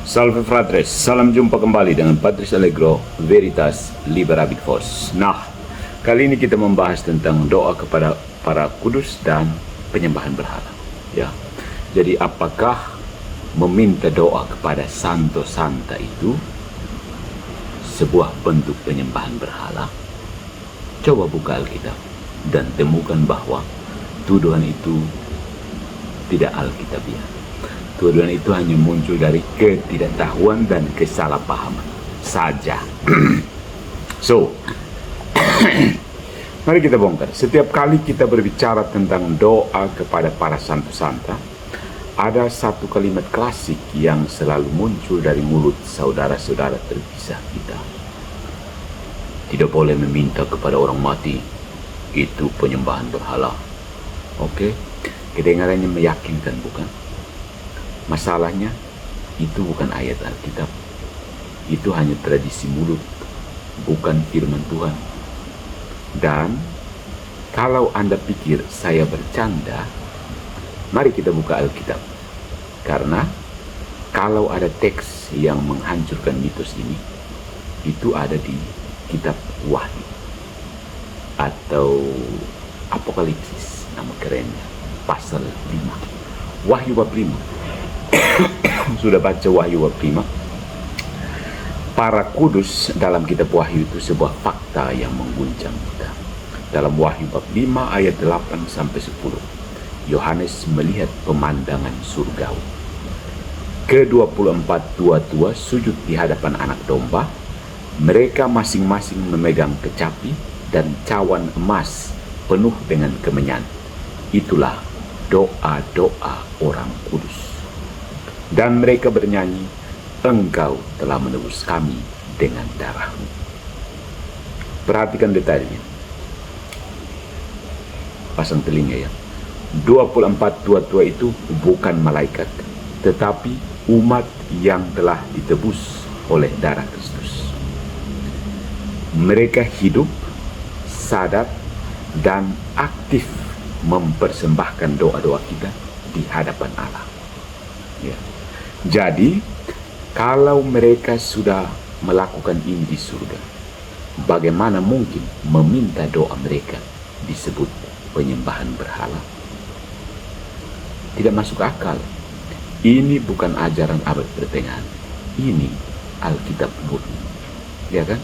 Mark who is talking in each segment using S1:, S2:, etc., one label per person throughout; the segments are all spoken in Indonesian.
S1: Salve fratres, salam jumpa kembali dengan Patrice Allegro, Veritas Liberabit Vos. Nah, kali ini kita membahas tentang doa kepada para kudus dan penyembahan berhala. Ya, jadi apakah meminta doa kepada santo santa itu sebuah bentuk penyembahan berhala? Coba buka Alkitab dan temukan bahwa tuduhan itu tidak alkitabiah. Tuduhan itu hanya muncul dari ketidaktahuan dan kesalahpahaman saja. So, mari kita bongkar. Setiap kali kita berbicara tentang doa kepada para santo santa, ada satu kalimat klasik yang selalu muncul dari mulut saudara-saudara terpisah kita. Tidak boleh meminta kepada orang mati, itu penyembahan berhala. Oke, kedengarannya meyakinkan, bukan? Masalahnya, itu bukan ayat Alkitab. Itu hanya tradisi mulut, bukan firman Tuhan. Dan kalau Anda pikir saya bercanda, mari kita buka Alkitab. Karena kalau ada teks yang menghancurkan mitos ini, itu ada di kitab Wahyu atau Apokalipsis, nama kerennya, pasal 5. Wahyu bab 5. Sudah baca Wahyu bab 5? Para kudus dalam kitab Wahyu itu sebuah fakta yang mengguncang kita. Dalam Wahyu bab 5 ayat 8 sampai 10, Yohanes melihat pemandangan surgawi. Ke-24 tua-tua sujud di hadapan anak domba. Mereka masing-masing memegang kecapi dan cawan emas penuh dengan kemenyan. Itulah doa-doa orang kudus. Dan mereka bernyanyi, Engkau telah menebus kami dengan darah-Mu. Perhatikan detailnya. Pasang telinga ya. 24 tua-tua itu bukan malaikat, tetapi umat yang telah ditebus oleh darah Kristus. Mereka hidup, sadar, dan aktif mempersembahkan doa-doa kita di hadapan Allah. Ya. Jadi, kalau mereka sudah melakukan ini di surga, bagaimana mungkin meminta doa mereka disebut penyembahan berhala? Tidak masuk akal. Ini bukan ajaran abad pertengahan. Ini Alkitab murni. Ya kan?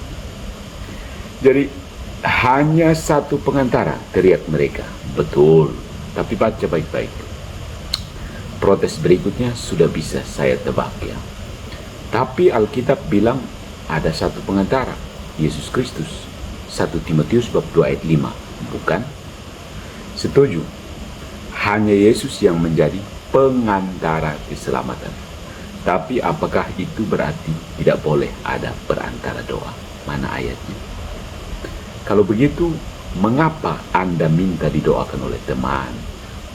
S1: Jadi, hanya satu pengantara, teriak mereka. Betul, tapi baca baik-baik. Protes berikutnya sudah bisa saya tebak ya. Tapi Alkitab bilang ada satu pengantara, Yesus Kristus. 1 Timotius bab 2 ayat 5, bukan? Setuju. Hanya Yesus yang menjadi pengantara keselamatan. Tapi apakah itu berarti tidak boleh ada perantara doa? Mana ayatnya? Kalau begitu, mengapa Anda minta didoakan oleh teman,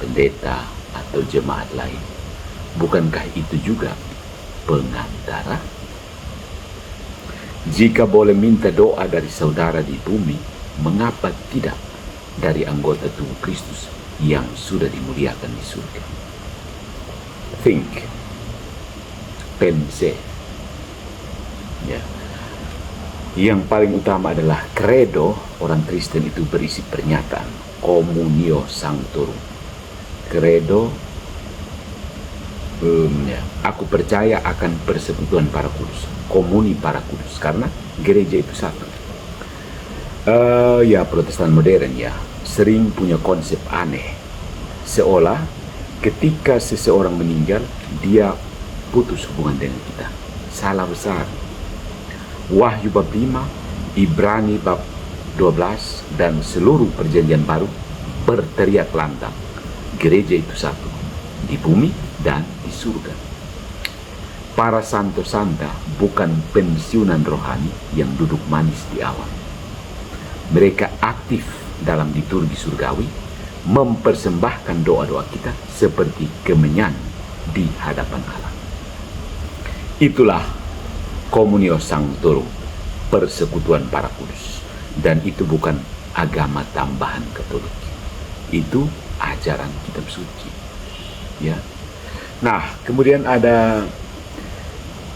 S1: pendeta, atau jemaat lain? Bukankah itu juga pengantara? Jika boleh minta doa dari saudara di bumi, mengapa tidak dari anggota tubuh Kristus yang sudah dimuliakan di surga? Think, pense. Ya. Yang paling utama adalah credo. Orang Kristen itu berisi pernyataan communio sanctorum. Credo, aku percaya akan persekutuan para kudus, komuni para kudus, karena gereja itu satu. Ya, Protestan modern ya sering punya konsep aneh, seolah ketika seseorang meninggal dia putus hubungan dengan kita. Salah besar. Wahyu bab 5, Ibrani bab 12 dan seluruh perjanjian baru berteriak lantang, gereja itu satu, di bumi dan di surga. Para santo santa bukan pensiunan rohani yang duduk manis di awan. Mereka aktif dalam liturgi surgawi, mempersembahkan doa-doa kita seperti kemenyan di hadapan Allah. Itulah communio sanctorum, persekutuan para kudus. Dan itu bukan agama tambahan Katolik. Itu ajaran kitab suci. Ya. Nah, kemudian ada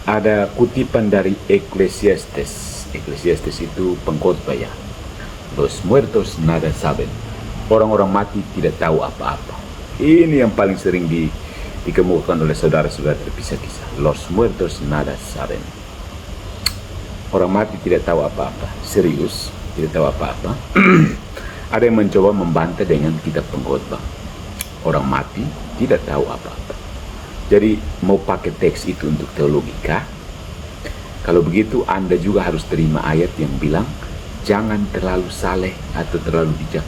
S1: ada kutipan dari Ecclesiastes. Ecclesiastes itu pengkhotbah ya. Los muertos nada saben. Orang-orang mati tidak tahu apa-apa. Ini yang paling sering dikemukakan oleh saudara-saudara terpisah-pisah. Los muertos nada saben. Orang mati tidak tahu apa-apa. Serius, tidak tahu apa-apa. Ada yang mencoba membantah dengan kitab pengkhotbah. Orang mati tidak tahu apa-apa. Jadi mau pakai teks itu untuk teologika? Kalau begitu Anda juga harus terima ayat yang bilang jangan terlalu saleh atau terlalu bijak,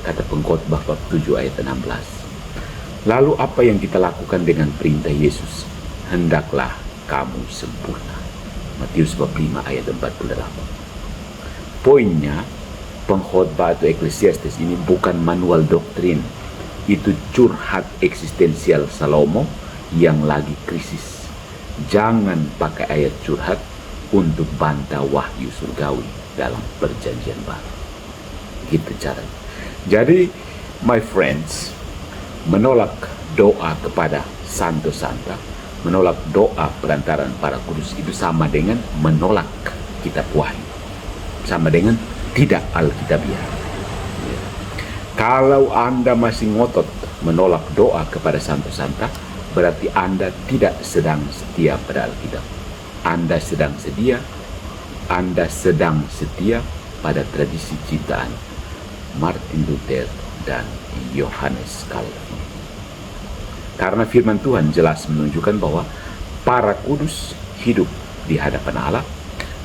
S1: kata pengkhotbah bab 7 ayat 16. Lalu apa yang kita lakukan dengan perintah Yesus? Hendaklah kamu sempurna. Matius bab 5 ayat 48. Poinnya, pengkhotbah atau Ecclesiastes ini bukan manual doktrin. Itu curhat eksistensial Salomo yang lagi krisis. Jangan pakai ayat curhat untuk bantah wahyu surgawi dalam perjanjian baru. Gitu caranya. Jadi, my friends, menolak doa kepada santo-santa, menolak doa perantaran para kudus itu sama dengan menolak kitab wahyu. Sama dengan tidak alkitabiah. Kalau Anda masih ngotot menolak doa kepada santo-santa, berarti Anda tidak sedang setia pada Alkitab. Anda sedang setia pada tradisi ciptaan Martin Luther dan Yohanes Calvin. Karena firman Tuhan jelas menunjukkan bahwa para kudus hidup di hadapan Allah.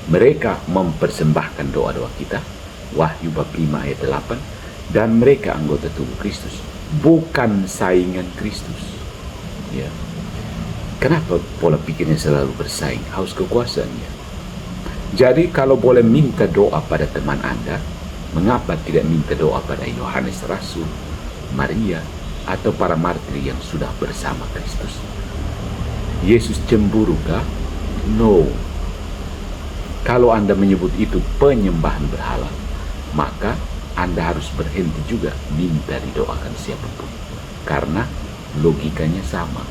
S1: Mereka mempersembahkan doa-doa kita, Wahyu bab 5 ayat 8, dan mereka anggota tubuh Kristus, bukan saingan Kristus. Ya. Kenapa pola pikirnya selalu bersaing? Haus kekuasaannya. Jadi kalau boleh minta doa pada teman Anda, mengapa tidak minta doa pada Yohanes Rasul, Maria, atau para martir yang sudah bersama Kristus? Yesus cemburu kah? No. Kalau Anda menyebut itu penyembahan berhala, maka Anda harus berhenti juga minta didoakan siapapun. Karena logikanya sama.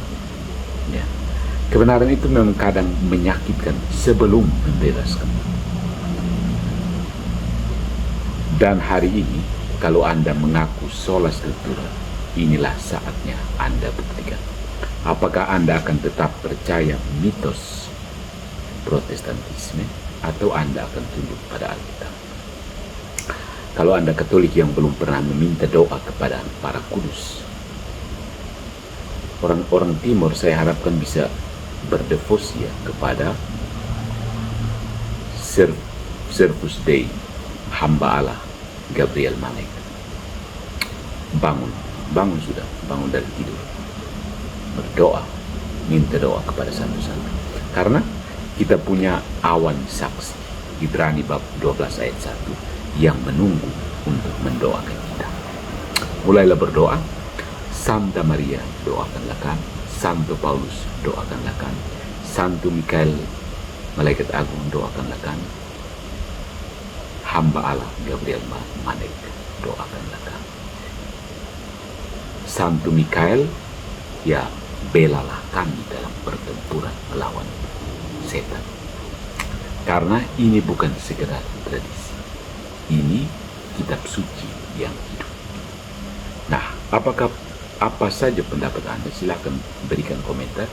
S1: Ya. Kebenaran itu memang kadang menyakitkan sebelum membebaskan. Dan hari ini, kalau Anda mengaku sola scriptura, inilah saatnya Anda buktikan. Apakah Anda akan tetap percaya mitos Protestantisme atau Anda akan tunduk pada Alkitab? Kalau Anda Katolik yang belum pernah meminta doa kepada para kudus, orang-orang Timur saya harapkan bisa berdevosi ya kepada Servus Dei, hamba Allah Gabriel Manek. Bangun sudah, bangun dari tidur, berdoa, minta doa kepada santo-santo. Karena kita punya awan saksi, Ibrani bab 12 ayat 1, yang menunggu untuk mendoakan kita. Mulailah berdoa. Santa Maria, doakanlah kami. Santo Paulus, doakanlah kami. Santo Mikael, malaikat agung, doakanlah kami. Hamba Allah Gabriel Manek, doakanlah kami. Santo Mikael, ya belalah kami dalam pertempuran melawan setan. Karena ini bukan sekedar tradisi. Ini kitab suci yang hidup. Nah, apa saja pendapat Anda? Silakan berikan komentar.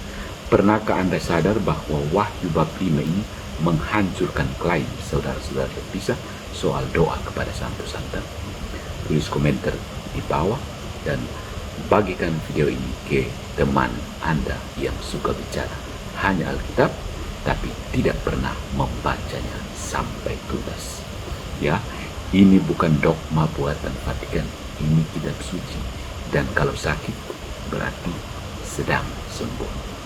S1: Pernahkah Anda sadar bahwa Wahyu bab 5 ini menghancurkan klaim saudara-saudara terpisah soal doa kepada santo-santa? Tulis komentar di bawah dan bagikan video ini ke teman Anda yang suka bicara hanya Alkitab tapi tidak pernah membacanya sampai tuntas. Ya, ini bukan dogma buatan Vatikan, ini kitab suci. Dan kalau sakit berarti sedang sembuh.